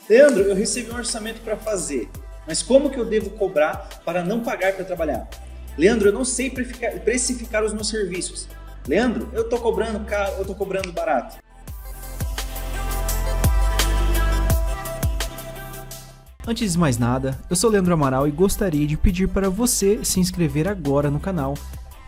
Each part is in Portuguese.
Leandro, eu recebi um orçamento para fazer, mas como que eu devo cobrar para não pagar para trabalhar? Leandro, eu não sei precificar os meus serviços. Leandro, eu estou cobrando caro, eu estou cobrando barato. Antes de mais nada, eu sou Leandro Amaral e gostaria de pedir para você se inscrever agora no canal,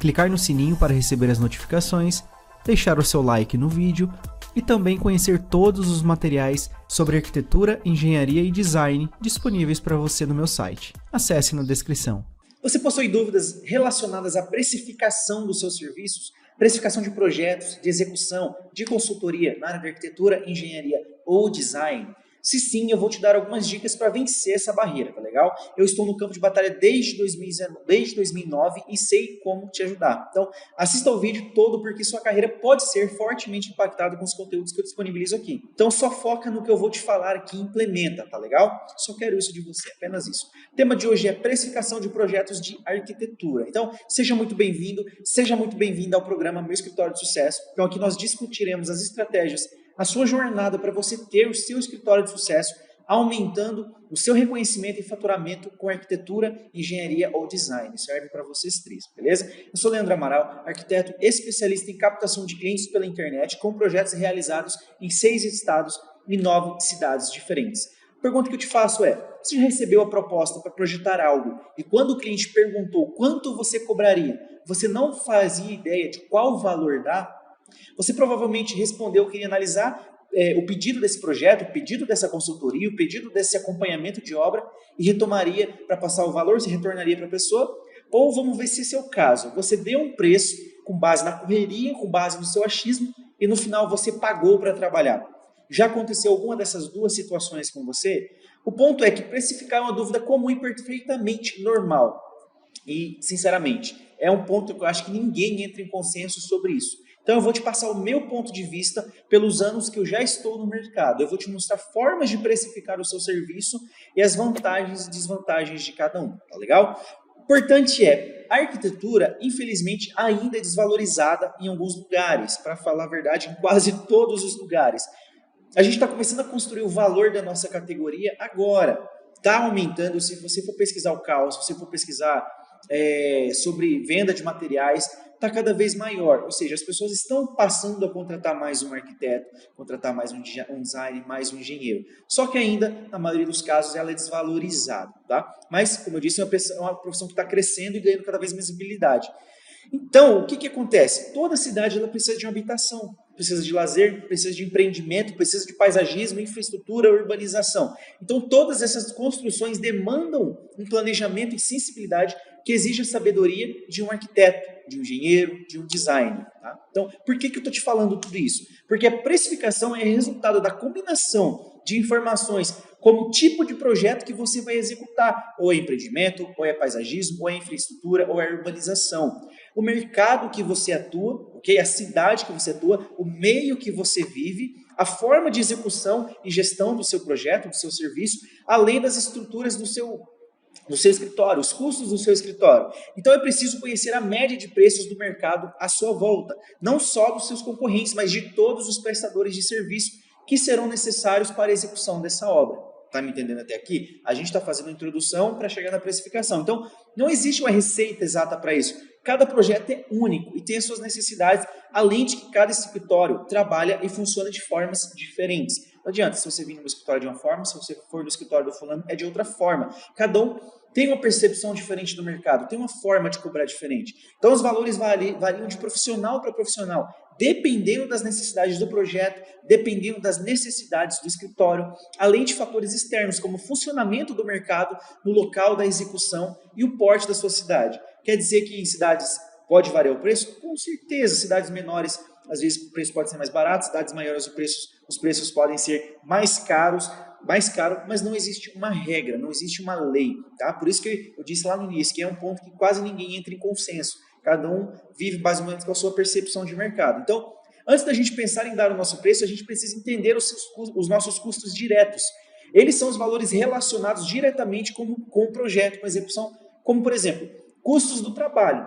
clicar no sininho para receber as notificações, deixar o seu like no vídeo e também conhecer todos os materiais sobre arquitetura, engenharia e design disponíveis para você no meu site. Acesse na descrição. Você possui dúvidas relacionadas à precificação dos seus serviços? Precificação de projetos, de execução, de consultoria na área de arquitetura, engenharia ou design? Se sim, eu vou te dar algumas dicas para vencer essa barreira, tá legal? Eu estou no campo de batalha desde 2009 e sei como te ajudar. Então, assista ao vídeo todo porque sua carreira pode ser fortemente impactada com os conteúdos que eu disponibilizo aqui. Então, só foca no que eu vou te falar aqui e implementa, tá legal? Só quero isso de você, apenas isso. O tema de hoje é precificação de projetos de arquitetura. Então, seja muito bem-vindo, seja muito bem-vinda ao programa Meu Escritório de Sucesso. Então, aqui nós discutiremos as estratégias, a sua jornada para você ter o seu escritório de sucesso, aumentando o seu reconhecimento e faturamento com arquitetura, engenharia ou design. Serve para vocês três, beleza? Eu sou Leandro Amaral, arquiteto especialista em captação de clientes pela internet, com projetos realizados em 6 estados e 9 cidades diferentes. A pergunta que eu te faço é, você já recebeu a proposta para projetar algo e quando o cliente perguntou quanto você cobraria, você não fazia ideia de qual valor dá? Você provavelmente respondeu que iria analisar o pedido desse projeto, o pedido dessa consultoria, o pedido desse acompanhamento de obra e retomaria para passar o valor, se retornaria para a pessoa. Ou vamos ver se esse é o caso. Você deu um preço com base na correria, com base no seu achismo e no final você pagou para trabalhar. Já aconteceu alguma dessas duas situações com você? O ponto é que precificar é uma dúvida comum e perfeitamente normal. E, sinceramente, é um ponto que eu acho que ninguém entra em consenso sobre isso. Então eu vou te passar o meu ponto de vista pelos anos que eu já estou no mercado. Eu vou te mostrar formas de precificar o seu serviço e as vantagens e desvantagens de cada um, tá legal? O importante é, a arquitetura, infelizmente, ainda é desvalorizada em alguns lugares, para falar a verdade, em quase todos os lugares. A gente está começando a construir o valor da nossa categoria agora. Está aumentando, se você for pesquisar o caos, se você for pesquisar sobre venda de materiais, está cada vez maior, ou seja, as pessoas estão passando a contratar mais um arquiteto, contratar mais um designer, mais um engenheiro. Só que ainda, na maioria dos casos, ela é desvalorizada, tá? Mas, como eu disse, é uma profissão que está crescendo e ganhando cada vez mais visibilidade. Então, o que acontece? Toda cidade ela precisa de uma habitação, precisa de lazer, precisa de empreendimento, precisa de paisagismo, infraestrutura, urbanização. Então, todas essas construções demandam um planejamento e sensibilidade que exige a sabedoria de um arquiteto, de um engenheiro, de um designer. Tá? Então, por que eu estou te falando tudo isso? Porque a precificação é resultado da combinação de informações como o tipo de projeto que você vai executar, ou é empreendimento, ou é paisagismo, ou é infraestrutura, ou é urbanização. O mercado que você atua, okay? A cidade que você atua, o meio que você vive, a forma de execução e gestão do seu projeto, do seu serviço, além das estruturas do seu escritório, os custos do seu escritório. Então é preciso conhecer a média de preços do mercado à sua volta, não só dos seus concorrentes, mas de todos os prestadores de serviço que serão necessários para a execução dessa obra. Está me entendendo até aqui? A gente está fazendo a introdução para chegar na precificação. Então, não existe uma receita exata para isso. Cada projeto é único e tem as suas necessidades, além de que cada escritório trabalha e funciona de formas diferentes. Não adianta, se você vir no escritório de uma forma, se você for no escritório do fulano, é de outra forma. Cada um tem uma percepção diferente do mercado, tem uma forma de cobrar diferente. Então, os valores variam de profissional para profissional, dependendo das necessidades do projeto, dependendo das necessidades do escritório, além de fatores externos, como o funcionamento do mercado no local da execução e o porte da sua cidade. Quer dizer que em cidades pode variar o preço? Com certeza, cidades menores, às vezes o preço pode ser mais barato, cidades maiores os preços podem ser mais caros, mas não existe uma regra, não existe uma lei, tá? Por isso que eu disse lá no início, que é um ponto que quase ninguém entra em consenso. Cada um vive mais ou menos com a sua percepção de mercado. Então, antes da gente pensar em dar o nosso preço, a gente precisa entender os nossos custos diretos. Eles são os valores relacionados diretamente com o projeto, com a execução, como, por exemplo, custos do trabalho.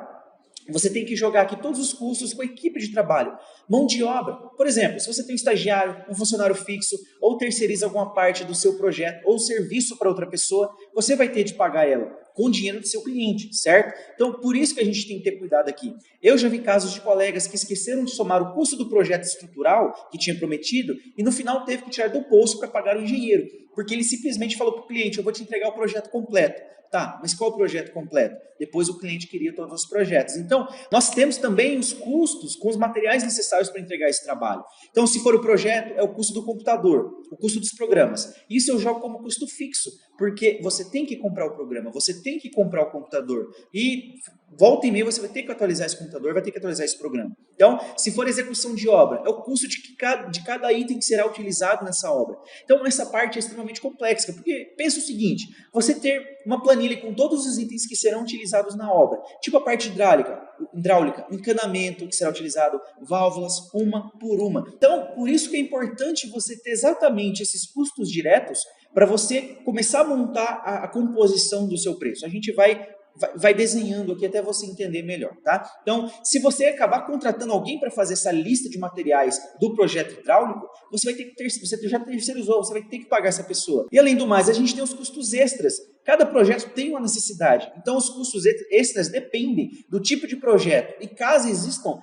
você tem que jogar aqui todos os custos com a equipe de trabalho. Mão de obra. Por exemplo, se você tem um estagiário, um funcionário fixo, ou terceiriza alguma parte do seu projeto ou serviço para outra pessoa, você vai ter de pagar ela com o dinheiro do seu cliente, certo? Então, por isso que a gente tem que ter cuidado aqui. Eu já vi casos de colegas que esqueceram de somar o custo do projeto estrutural que tinha prometido e no final teve que tirar do bolso para pagar o engenheiro, porque ele simplesmente falou para o cliente, eu vou te entregar o projeto completo. Tá, mas qual o projeto completo? Depois o cliente queria todos os projetos. Então, nós temos também os custos com os materiais necessários para entregar esse trabalho. Então, se for o projeto, é o custo do computador, o custo dos programas. Isso eu jogo como custo fixo, porque você tem que comprar o programa, você tem que comprar o computador. E volta e meia você vai ter que atualizar esse computador, vai ter que atualizar esse programa. Então, se for execução de obra, é o custo de cada item que será utilizado nessa obra. Então, essa parte é extremamente complexa, porque pensa o seguinte, você ter uma planilha com todos os itens que serão utilizados na obra, tipo a parte hidráulica, encanamento que será utilizado, válvulas, uma por uma. Então, por isso que é importante você ter exatamente esses custos diretos para você começar a montar a composição do seu preço. A gente vai desenhando aqui até você entender melhor, tá? Então, se você acabar contratando alguém para fazer essa lista de materiais do projeto hidráulico, você vai ter que você já terceirizou, você vai ter que pagar essa pessoa. E além do mais, a gente tem os custos extras. Cada projeto tem uma necessidade. Então, os custos extras dependem do tipo de projeto. E caso existam,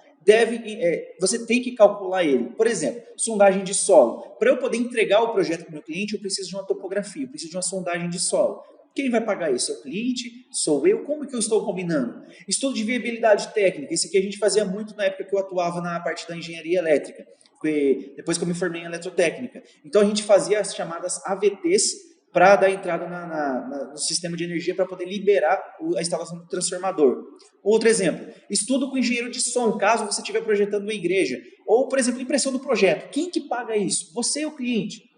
você tem que calcular ele. Por exemplo, sondagem de solo. Para eu poder entregar o projeto para o meu cliente, eu preciso de uma topografia, eu preciso de uma sondagem de solo. Quem vai pagar isso? É o cliente? Sou eu? Como que eu estou combinando? Estudo de viabilidade técnica. Esse aqui a gente fazia muito na época que eu atuava na parte da engenharia elétrica. Depois que eu me formei em eletrotécnica. Então a gente fazia as chamadas AVTs para dar entrada no sistema de energia para poder liberar a instalação do transformador. Outro exemplo, estudo com engenheiro de som, caso você estiver projetando uma igreja. Ou, por exemplo, impressão do projeto. Quem que paga isso? Você ou o cliente?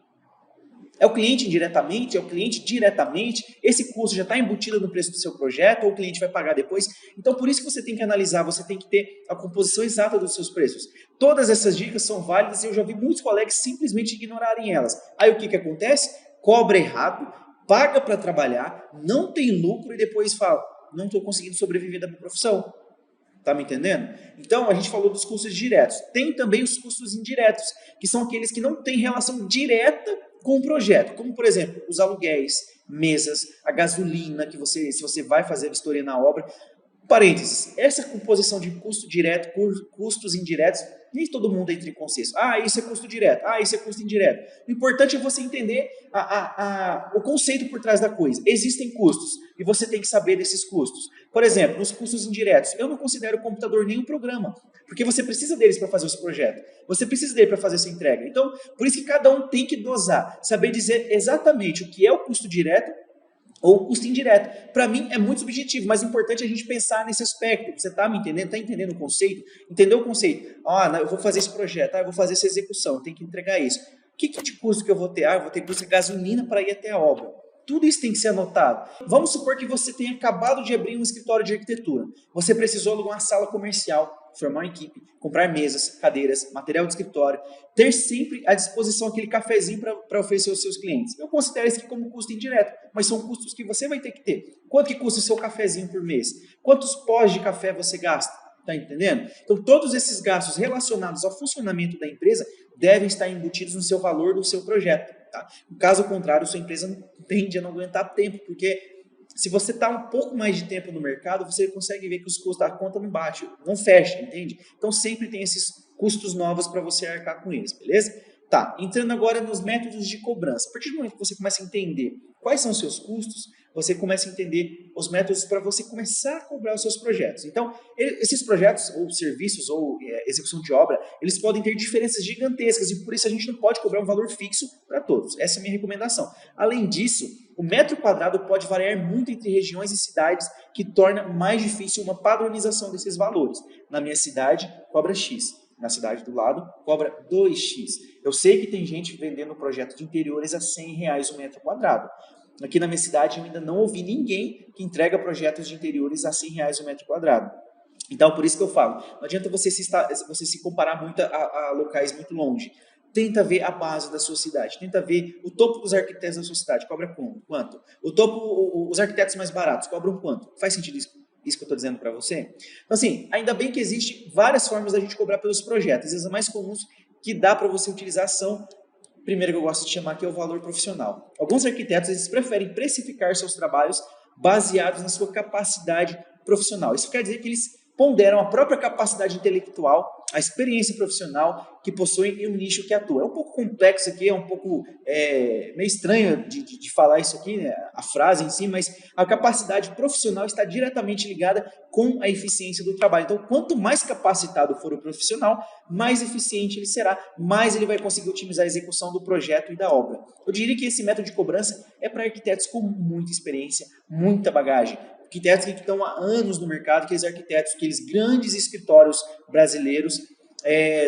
É o cliente indiretamente? É o cliente diretamente? Esse custo já está embutido no preço do seu projeto ou o cliente vai pagar depois? Então, por isso que você tem que analisar, você tem que ter a composição exata dos seus preços. Todas essas dicas são válidas e eu já vi muitos colegas simplesmente ignorarem elas. Aí o que acontece? Cobra errado, paga para trabalhar, não tem lucro e depois fala, não estou conseguindo sobreviver da minha profissão. Tá me entendendo? Então, a gente falou dos custos diretos. Tem também os custos indiretos, que são aqueles que não têm relação direta com o projeto, como, por exemplo, os aluguéis, mesas, a gasolina, se você vai fazer a vistoria na obra. Parênteses, essa composição de custo direto, custos indiretos, nem todo mundo entra em consenso. Isso é custo direto, isso é custo indireto. O importante é você entender o conceito por trás da coisa. Existem custos e você tem que saber desses custos. Por exemplo, os custos indiretos. Eu não considero o computador nem um programa, porque você precisa deles para fazer os projetos. Você precisa dele para fazer essa entrega. Então, por isso que cada um tem que dosar, saber dizer exatamente o que é o custo direto ou custo indireto. Para mim é muito subjetivo, mas é importante a gente pensar nesse aspecto. Você está me entendendo? Está entendendo o conceito? Entendeu o conceito? Eu vou fazer esse projeto, eu vou fazer essa execução, eu tenho que entregar isso. Que de custo que eu vou ter? Eu vou ter custo de gasolina para ir até a obra. Tudo isso tem que ser anotado. Vamos supor que você tenha acabado de abrir um escritório de arquitetura. Você precisou alugar uma sala comercial, formar uma equipe, comprar mesas, cadeiras, material de escritório, ter sempre à disposição aquele cafezinho para oferecer aos seus clientes. Eu considero isso aqui como custo indireto, mas são custos que você vai ter que ter. Quanto que custa o seu cafezinho por mês? Quantos pós de café você gasta? Está entendendo? Então, todos esses gastos relacionados ao funcionamento da empresa devem estar embutidos no seu valor do seu projeto. Tá? Caso contrário, sua empresa tende a não aguentar tempo, porque se você está um pouco mais de tempo no mercado, você consegue ver que os custos da conta não batem, não fecha, entende? Então, sempre tem esses custos novos para você arcar com eles, beleza? Tá, entrando agora nos métodos de cobrança. A partir do momento que você começa a entender quais são os seus custos, você começa a entender os métodos para você começar a cobrar os seus projetos. Então, esses projetos, ou serviços, ou execução de obra, eles podem ter diferenças gigantescas e por isso a gente não pode cobrar um valor fixo para todos. Essa é a minha recomendação. Além disso, o metro quadrado pode variar muito entre regiões e cidades, que torna mais difícil uma padronização desses valores. Na minha cidade, cobra X. Na cidade do lado, cobra 2x. Eu sei que tem gente vendendo projeto de interiores a R$100 o metro quadrado. Aqui na minha cidade eu ainda não ouvi ninguém que entrega projetos de interiores a R$100 o metro quadrado. Então, por isso que eu falo, não adianta você se comparar muito a locais muito longe. Tenta ver a base da sua cidade, tenta ver o topo dos arquitetos da sua cidade, cobra quanto? Os arquitetos mais baratos cobram quanto? Faz sentido isso Isso que eu estou dizendo para você? Então, assim, ainda bem que existem várias formas da gente cobrar pelos projetos. As mais comuns que dá para você utilizar são, primeiro que eu gosto de chamar aqui, é o valor profissional. Alguns arquitetos, eles preferem precificar seus trabalhos baseados na sua capacidade profissional. Isso quer dizer que eles ponderam a própria capacidade intelectual, a experiência profissional que possuem em um nicho que atua. É um pouco complexo aqui, é um pouco meio estranho de falar isso aqui, né, a frase em si, mas a capacidade profissional está diretamente ligada com a eficiência do trabalho. Então, quanto mais capacitado for o profissional, mais eficiente ele será, mais ele vai conseguir otimizar a execução do projeto e da obra. Eu diria que esse método de cobrança é para arquitetos com muita experiência, muita bagagem. Arquitetos que estão há anos no mercado, aqueles arquitetos, aqueles grandes escritórios brasileiros,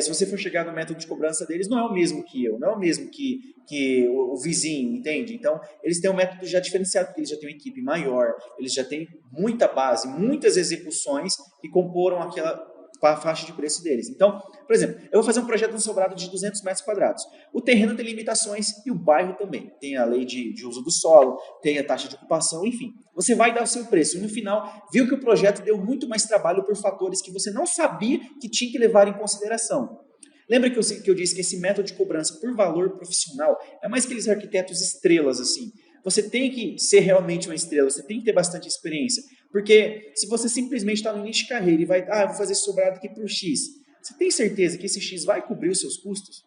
se você for chegar no método de cobrança deles, não é o mesmo que eu, não é o mesmo que o vizinho, entende? Então, eles têm um método já diferenciado, porque eles já têm uma equipe maior, eles já têm muita base, muitas execuções que comporam aquela faixa de preço deles. Então, por exemplo, eu vou fazer um projeto no sobrado de 200 metros quadrados. O terreno tem limitações e o bairro também. Tem a lei de uso do solo, tem a taxa de ocupação, enfim. Você vai dar o seu preço e no final viu que o projeto deu muito mais trabalho por fatores que você não sabia que tinha que levar em consideração. Lembra que eu disse que esse método de cobrança por valor profissional é mais aqueles arquitetos estrelas, assim. Você tem que ser realmente uma estrela, você tem que ter bastante experiência. Porque se você simplesmente está no início de carreira e vai, eu vou fazer esse sobrado aqui por X, você tem certeza que esse X vai cobrir os seus custos?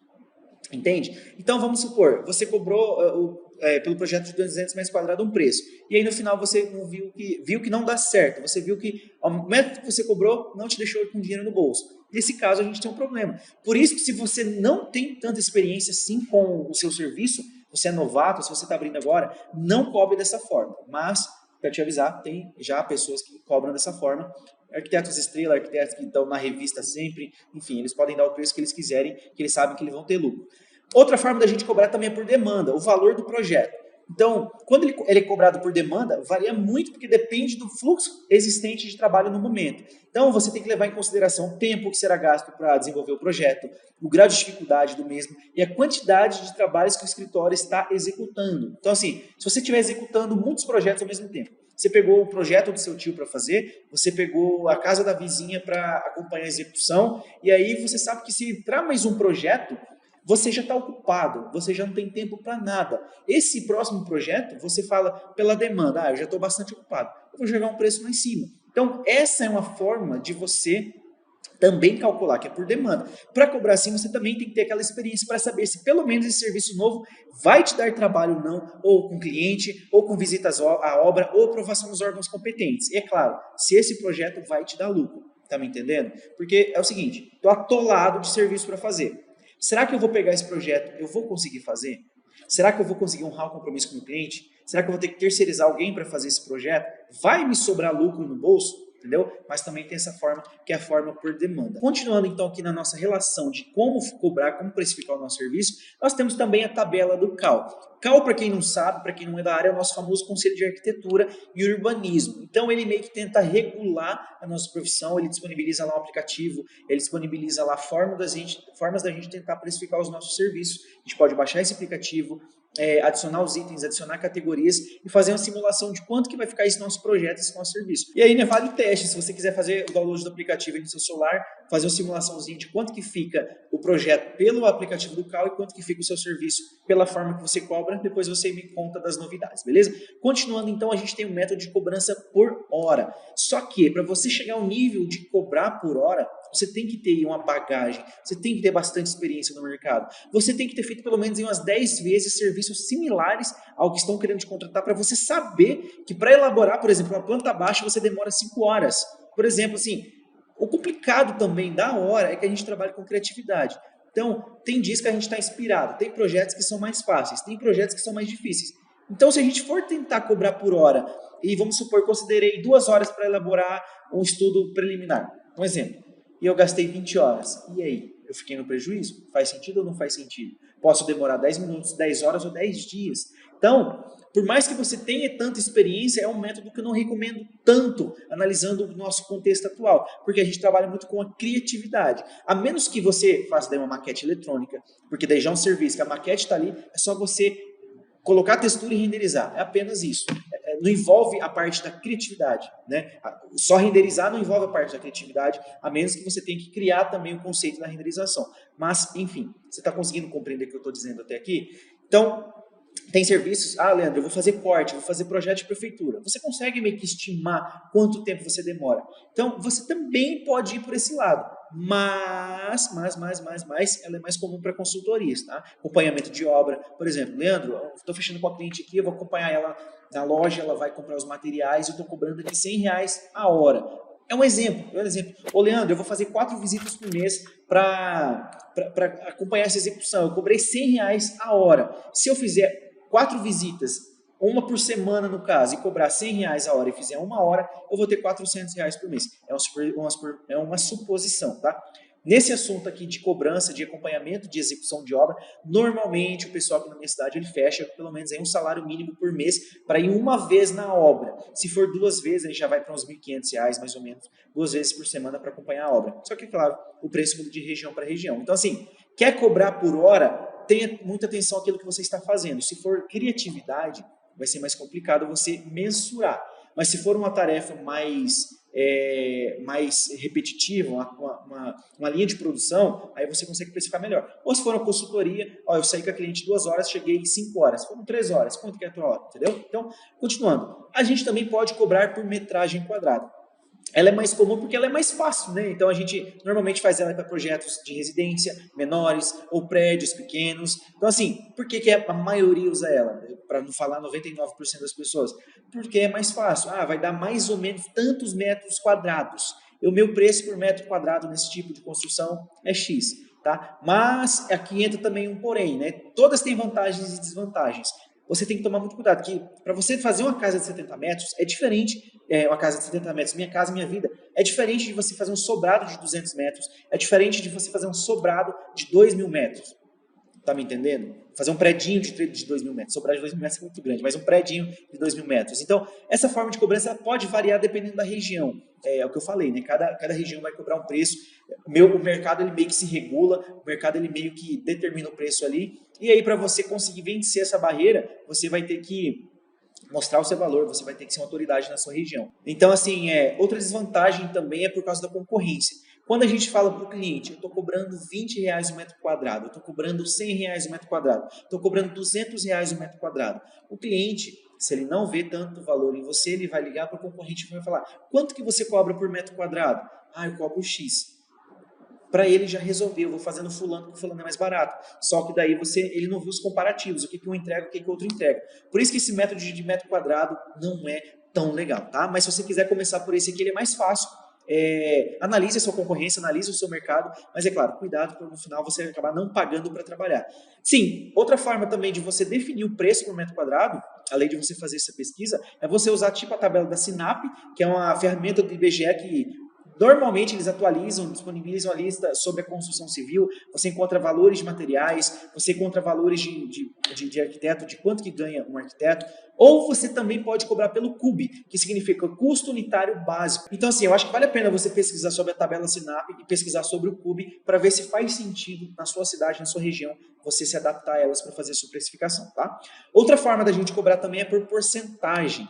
Entende? Então, vamos supor, você cobrou pelo projeto de 200 metros quadrados um preço, e aí no final você viu que não dá certo, você viu que o método que você cobrou não te deixou com dinheiro no bolso. Nesse caso, a gente tem um problema. Por isso que se você não tem tanta experiência assim com o seu serviço, você é novato, se você está abrindo agora, não cobre dessa forma. Mas, para te avisar, tem já pessoas que cobram dessa forma. Arquitetos estrela, arquitetos que estão na revista sempre, enfim, eles podem dar o preço que eles quiserem, que eles sabem que eles vão ter lucro. Outra forma da gente cobrar também é por demanda, o valor do projeto. Então, quando ele é cobrado por demanda, varia muito porque depende do fluxo existente de trabalho no momento. Então, você tem que levar em consideração o tempo que será gasto para desenvolver o projeto, o grau de dificuldade do mesmo e a quantidade de trabalhos que o escritório está executando. Então, assim, se você estiver executando muitos projetos ao mesmo tempo, você pegou o projeto do seu tio para fazer, você pegou a casa da vizinha para acompanhar a execução, e aí você sabe que se entrar mais um projeto, você já está ocupado, você já não tem tempo para nada. Esse próximo projeto, você fala pela demanda, eu já estou bastante ocupado, eu vou jogar um preço lá em cima. Então, essa é uma forma de você também calcular, que é por demanda. Para cobrar assim, você também tem que ter aquela experiência para saber se pelo menos esse serviço novo vai te dar trabalho ou não, ou com cliente, ou com visitas à obra, ou aprovação dos órgãos competentes. E é claro, se esse projeto vai te dar lucro, tá me entendendo? Porque é o seguinte, estou atolado de serviço para fazer. Será que eu vou pegar esse projeto, eu vou conseguir fazer? Será que eu vou conseguir honrar o compromisso com o cliente? Será que eu vou ter que terceirizar alguém para fazer esse projeto? Vai me sobrar lucro no bolso? Entendeu? Mas também tem essa forma, que é a forma por demanda. Continuando então aqui na nossa relação de como cobrar, como precificar o nosso serviço, nós temos também a tabela do CAL. CAL, para quem não sabe, para quem não é da área, é o nosso famoso Conselho de Arquitetura e Urbanismo. Então ele meio que tenta regular a nossa profissão, ele disponibiliza lá um aplicativo, ele disponibiliza lá formas da gente tentar precificar os nossos serviços. A gente pode baixar esse aplicativo, adicionar os itens, adicionar categorias e fazer uma simulação de quanto que vai ficar esse nosso projeto, esse nosso serviço. E aí, né, vale o teste. Se você quiser fazer o download do aplicativo aí no seu celular, fazer uma simulaçãozinha de quanto que fica o projeto pelo aplicativo do CAL e quanto que fica o seu serviço pela forma que você cobra, depois você me conta das novidades, beleza? Continuando, então, a gente tem um método de cobrança por hora. Só que, para você chegar ao nível de cobrar por hora, você tem que ter uma bagagem, você tem que ter bastante experiência no mercado, você tem que ter feito pelo menos umas 10 vezes serviços similares ao que estão querendo te contratar para você saber que para elaborar, por exemplo, uma planta baixa você demora 5 horas. Por exemplo, assim, o complicado também da hora é que a gente trabalha com criatividade. Então, tem dias que a gente está inspirado, tem projetos que são mais fáceis, tem projetos que são mais difíceis. Então, se a gente for tentar cobrar por hora, e vamos supor, considerei 2 horas para elaborar um estudo preliminar, um exemplo, e eu gastei 20 horas. E aí? Eu fiquei no prejuízo? Faz sentido ou não faz sentido? Posso demorar 10 minutos, 10 horas ou 10 dias. Então, por mais que você tenha tanta experiência, é um método que eu não recomendo tanto, analisando o nosso contexto atual, porque a gente trabalha muito com a criatividade. A menos que você faça daí uma maquete eletrônica, porque daí já é um serviço, que a maquete está ali, é só você colocar a textura e renderizar. É apenas isso. não envolve a parte da criatividade, né? Só renderizar não envolve a parte da criatividade, a menos que você tenha que criar também o conceito da renderização. Mas, enfim, você está conseguindo compreender o que eu estou dizendo até aqui? Então, tem serviços, Leandro, eu vou fazer corte, vou fazer projeto de prefeitura. Você consegue meio que estimar quanto tempo você demora. Então, você também pode ir por esse lado. Mas, ela é mais comum para consultorias, tá? Acompanhamento de obra. Por exemplo, Leandro, estou fechando com a cliente aqui, eu vou acompanhar ela na loja, ela vai comprar os materiais, eu estou cobrando aqui R$100 a hora. É um exemplo. Ô, Leandro, eu vou fazer 4 visitas por mês para acompanhar essa execução. Eu cobrei R$100 a hora. Se eu fizer 4 visitas, uma por semana no caso, e cobrar R$100 a hora e fizer 1 hora, eu vou ter R$400 por mês. É uma suposição, tá? Nesse assunto aqui de cobrança, de acompanhamento, de execução de obra, normalmente o pessoal aqui na minha cidade ele fecha pelo menos aí um salário mínimo por mês para ir uma vez na obra. Se for 2 vezes, aí já vai para uns R$1.500 mais ou menos, 2 vezes por semana para acompanhar a obra. Só que, claro, o preço muda de região para região. Então, assim, quer cobrar por hora, tenha muita atenção àquilo que você está fazendo. Se for criatividade, vai ser mais complicado você mensurar. Mas se for uma tarefa mais repetitiva, uma linha de produção, aí você consegue precificar melhor. Ou se for uma consultoria, eu saí com a cliente 2 horas, cheguei em 5 horas. Foram 3 horas, quanto que é a tua hora? Entendeu? Então, continuando. A gente também pode cobrar por metragem quadrada. Ela é mais comum porque ela é mais fácil, né? Então a gente normalmente faz ela para projetos de residência menores ou prédios pequenos. Então assim, por que a maioria usa ela? Para não falar 99% das pessoas. Porque é mais fácil. Vai dar mais ou menos tantos metros quadrados. O meu preço por metro quadrado nesse tipo de construção é X, tá? Mas aqui entra também um porém, né? Todas têm vantagens e desvantagens. Você tem que tomar muito cuidado, que para você fazer uma casa de 70 metros é diferente, uma casa de 70 metros, minha casa, minha vida, é diferente de você fazer um sobrado de 200 metros, é diferente de você fazer um sobrado de 2.000 metros. Tá me entendendo? Fazer um predinho de 2.000 metros. Sobrado de 2.000 metros é muito grande, mas um predinho de 2.000 metros. Então, essa forma de cobrança ela pode variar dependendo da região. É o que eu falei, né? Cada região vai cobrar um preço. O mercado ele meio que se regula, o mercado ele meio que determina o preço ali. E aí, para você conseguir vencer essa barreira, você vai ter que mostrar o seu valor, você vai ter que ser uma autoridade na sua região. Então, assim, outra desvantagem também é por causa da concorrência. Quando a gente fala para o cliente, eu estou cobrando R$20 o metro quadrado, eu estou cobrando R$100 o metro quadrado, estou cobrando R$200 o metro quadrado. O cliente, se ele não vê tanto valor em você, ele vai ligar para o concorrente e vai falar, quanto que você cobra por metro quadrado? Eu cobro X. Para ele já resolveu, eu vou fazendo fulano, porque fulano é mais barato. Só que daí ele não viu os comparativos, o que um entrega, o que o outro entrega. Por isso que esse método de metro quadrado não é tão legal, tá? Mas se você quiser começar por esse aqui, ele é mais fácil. Analise a sua concorrência, analise o seu mercado, mas é claro, cuidado para no final você acabar não pagando para trabalhar. Sim, outra forma também de você definir o preço por metro quadrado, além de você fazer essa pesquisa, é você usar tipo a tabela da Sinap, que é uma ferramenta do IBGE que normalmente eles atualizam, disponibilizam a lista sobre a construção civil, você encontra valores de materiais, você encontra valores de arquiteto, de quanto que ganha um arquiteto, ou você também pode cobrar pelo CUB, que significa custo unitário básico. Então assim, eu acho que vale a pena você pesquisar sobre a tabela Sinap e pesquisar sobre o CUB para ver se faz sentido na sua cidade, na sua região, você se adaptar a elas para fazer a sua precificação, tá? Outra forma da gente cobrar também é por porcentagem.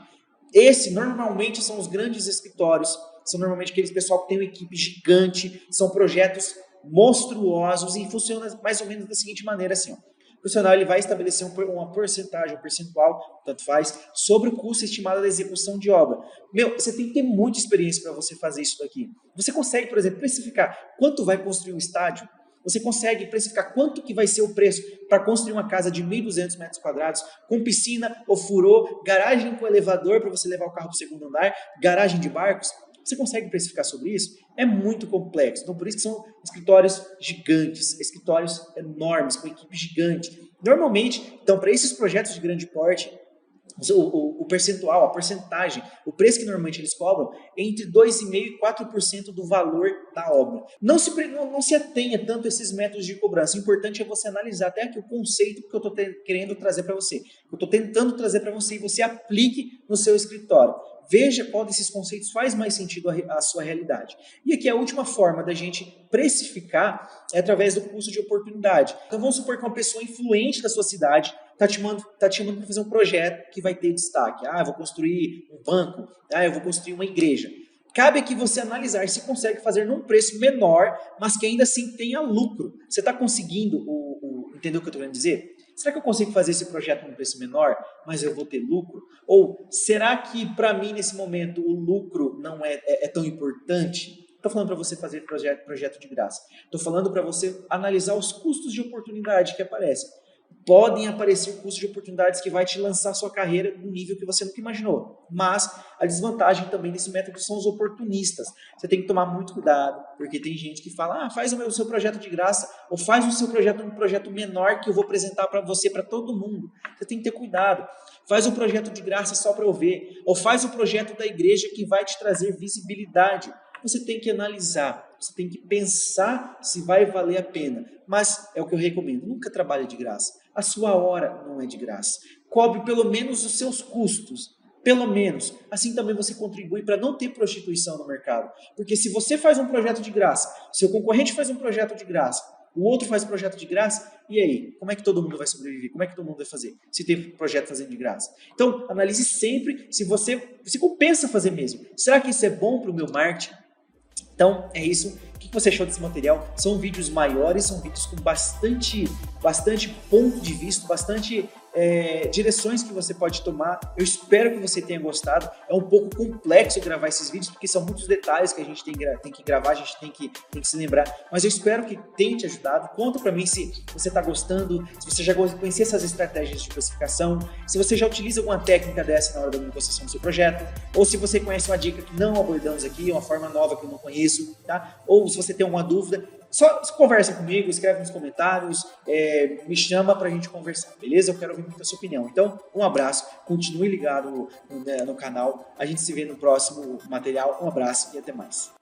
Normalmente são os grandes escritórios, são normalmente aqueles pessoal que tem uma equipe gigante, são projetos monstruosos e funciona mais ou menos da seguinte maneira assim, o profissional ele vai estabelecer uma porcentagem, um percentual, tanto faz, sobre o custo estimado da execução de obra. Você tem que ter muita experiência para você fazer isso daqui. Você consegue, por exemplo, precificar quanto vai construir um estádio? Você consegue precificar quanto que vai ser o preço para construir uma casa de 1.200 metros quadrados, com piscina, ofurô, garagem com elevador para você levar o carro para o segundo andar, garagem de barcos? Você consegue precificar sobre isso? É muito complexo. Então, por isso que são escritórios gigantes, escritórios enormes, com equipe gigante. Normalmente, então, para esses projetos de grande porte, o percentual, a porcentagem, o preço que normalmente eles cobram é entre 2,5% e 4% do valor da obra. Não se atenha tanto a esses métodos de cobrança. O importante é você analisar até aqui o conceito que eu estou querendo trazer para você. Eu estou tentando trazer para você e você aplique no seu escritório. Veja qual desses conceitos faz mais sentido à sua realidade. E aqui a última forma da gente precificar é através do custo de oportunidade. Então vamos supor que uma pessoa influente da sua cidade, tá te chamando para fazer um projeto que vai ter destaque. Eu vou construir um banco, eu vou construir uma igreja. Cabe aqui você analisar se consegue fazer num preço menor, mas que ainda assim tenha lucro. Você está conseguindo entender o que eu estou querendo dizer? Será que eu consigo fazer esse projeto num preço menor, mas eu vou ter lucro? Ou será que para mim nesse momento o lucro não é tão importante? Estou falando para você fazer projeto de graça. Estou falando para você analisar os custos de oportunidade que aparecem. Podem aparecer custos de oportunidades que vai te lançar a sua carreira num nível que você nunca imaginou. Mas a desvantagem também desse método são os oportunistas. Você tem que tomar muito cuidado, porque tem gente que fala, faz o seu projeto de graça, ou faz o seu projeto um projeto menor que eu vou apresentar para você, para todo mundo. Você tem que ter cuidado. Faz um projeto de graça só para eu ver, ou faz o projeto da igreja que vai te trazer visibilidade. Você tem que analisar, você tem que pensar se vai valer a pena. Mas é o que eu recomendo, nunca trabalhe de graça. A sua hora não é de graça. Cobre pelo menos os seus custos. Pelo menos. Assim também você contribui para não ter prostituição no mercado. Porque se você faz um projeto de graça, seu concorrente faz um projeto de graça, o outro faz um projeto de graça, e aí? Como é que todo mundo vai sobreviver? Como é que todo mundo vai fazer? Se tem projeto fazendo de graça. Então, analise sempre se compensa fazer mesmo. Será que isso é bom para o meu marketing? Então, é isso. O que você achou desse material? São vídeos maiores, são vídeos com bastante ponto de vista, bastante direções que você pode tomar. Eu espero que você tenha gostado. É um pouco complexo gravar esses vídeos, porque são muitos detalhes que a gente tem que gravar, a gente tem que se lembrar. Mas eu espero que tenha te ajudado. Conta pra mim se você está gostando, se você já conhecia essas estratégias de classificação, se você já utiliza alguma técnica dessa na hora da negociação do seu projeto, ou se você conhece uma dica que não abordamos aqui, uma forma nova que eu não conheço, tá? Ou se você tem alguma dúvida, só conversa comigo, escreve nos comentários, me chama pra gente conversar, beleza? Eu quero ouvir muito a sua opinião. Então, um abraço, continue ligado no canal, a gente se vê no próximo material, um abraço e até mais.